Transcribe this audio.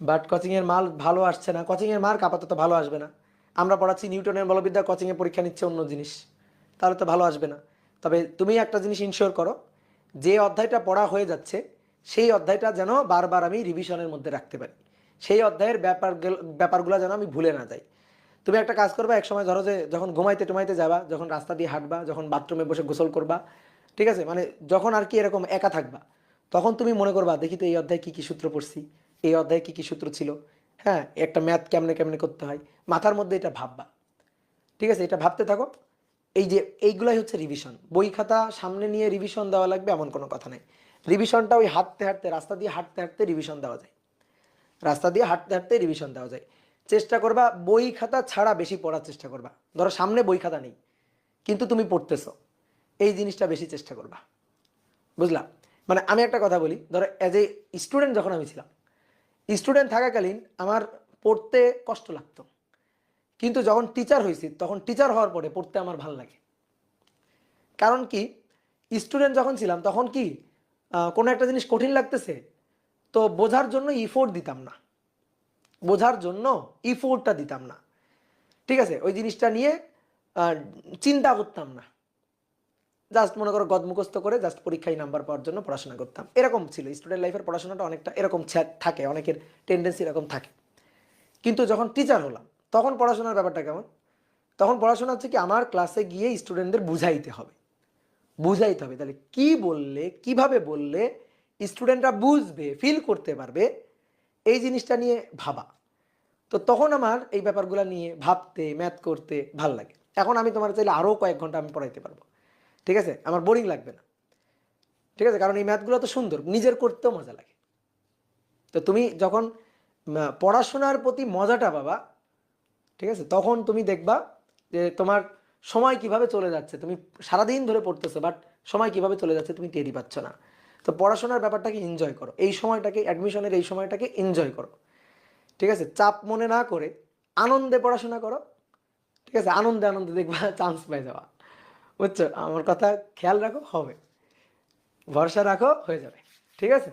But কোচিংয়ের মাল ভালো আসছে না, কোচিংয়ের মার্ক আপাতত ভালো আসবে না। আমরা পড়াচ্ছি নিউটনের বলবিদ্যা, কোচিংয়ে পরীক্ষা নিচ্ছে অন্য জিনিস, তাহলে তো ভালো আসবে না। তবে তুমি একটা জিনিস ইনশিওর করো, যে অধ্যায়টা পড়া হয়ে যাচ্ছে সেই অধ্যায়টা যেন বারবার আমি রিভিশনের মধ্যে রাখতে পারি, সেই অধ্যায়ের ব্যাপারগুলো যেন আমি ভুলে না যাই। তুমি একটা কাজ করবা, এক সময় ধরো যে যখন ঘুমাইতে টুমাইতে যাবা, যখন রাস্তা দিয়ে হাঁটবা, যখন বাথরুমে বসে গোসল করবা, ঠিক আছে, মানে যখন আর কি এরকম একা থাকবা, তখন তুমি মনে করবা দেখি তো এই অধ্যায়ে কী কী সূত্র পড়ছি, এই অধ্যায়ে কী কী সূত্র ছিল, হ্যাঁ একটা ম্যাথ কেমনে কেমনে করতে হয়, মাথার মধ্যে এটা ভাববা। ঠিক আছে, এটা ভাবতে থাকো। এই যে এইগুলাই হচ্ছে রিভিশন। বই খাতা সামনে নিয়ে রিভিশন দেওয়া লাগবে এমন কোনো কথা নেই। রিভিশনটা ওই হাঁটতে হাঁটতে, রাস্তা দিয়ে হাঁটতে হাঁটতে রিভিশন দেওয়া যায়, রাস্তা দিয়ে হাঁটতে হাঁটতে রিভিশন দেওয়া যায়। চেষ্টা করবা বই খাতা ছাড়া বেশি পড়ার চেষ্টা করবা। ধরো সামনে বই খাতা নেই কিন্তু তুমি পড়তেছো, এই জিনিসটা বেশি চেষ্টা করবা। বুঝলা? মানে আমি একটা কথা বলি, ধরো অ্যাজ এ স্টুডেন্ট যখন আমি ছিলাম, স্টুডেন্ট থাকাকালীন আমার পড়তে কষ্ট লাগতো, কিন্তু যখন টিচার হয়েছি তখন টিচার হওয়ার পরে পড়তে আমার ভালো লাগে। কারণ কি, স্টুডেন্ট যখন ছিলাম তখন কি কোনো একটা জিনিস কঠিন লাগতেছে, তো বোঝার জন্য ইফোর্ট দিতাম না, বোঝার জন্য ইফোর্টটা দিতাম না। ঠিক আছে, ওই জিনিসটা নিয়ে আহ, চিন্তা করতাম না, জাস্ট মনে করো গদ মুখস্থ করে জাস্ট পরীক্ষায় নাম্বার পাওয়ার জন্য পড়াশোনা করতাম। এরকম ছিল স্টুডেন্ট লাইফের পড়াশোনাটা, অনেকটা এরকম থাকে, অনেকের টেন্ডেন্সি এরকম থাকে। কিন্তু যখন টিচার হলাম তখন পড়াশোনার ব্যাপারটা কেমন, তখন পড়াশোনা হচ্ছে কি আমার ক্লাসে গিয়ে স্টুডেন্টদের বুঝাইতে হবে, বুঝাইতে হবে তাহলে কি বললে, কিভাবে বললে স্টুডেন্টরা বুঝবে, ফিল করতে পারবে, এই জিনিসটা নিয়ে ভাবা। তো তখন আমার এই ব্যাপারগুলো নিয়ে ভাবতে, ম্যাথ করতে ভাল লাগে। এখন আমি তোমার চাইলে আরও কয়েক ঘন্টা আমি পড়াইতে পারবো, ঠিক আছে, আমার বোরিং লাগবে না। ঠিক আছে, কারণ এই ম্যাথগুলো তো সুন্দর, নিজের করতেও মজা লাগে। তো তুমি যখন পড়াশোনার প্রতি মজাটা পাবা, ঠিক আছে, তখন তুমি দেখবা যে তোমার সময় কিভাবে চলে যাচ্ছে, তুমি সারাদিন ধরে পড়তেছো বাট সময় কিভাবে চলে যাচ্ছে তুমি টেরই পাচ্ছ না। তো পড়াশোনার ব্যাপারটাকে এনজয় করো, এই সময়টাকে, অ্যাডমিশনের এই সময়টাকে এনজয় করো। ঠিক আছে, চাপ মনে না করে আনন্দে পড়াশোনা করো। ঠিক আছে, আনন্দে আনন্দে দেখবা চান্স পেয়ে যাওয়া। বুঝছো? আমার কথা খেয়াল রাখো, হবে, ভরসা রাখো, হয়ে যাবে। ঠিক আছে।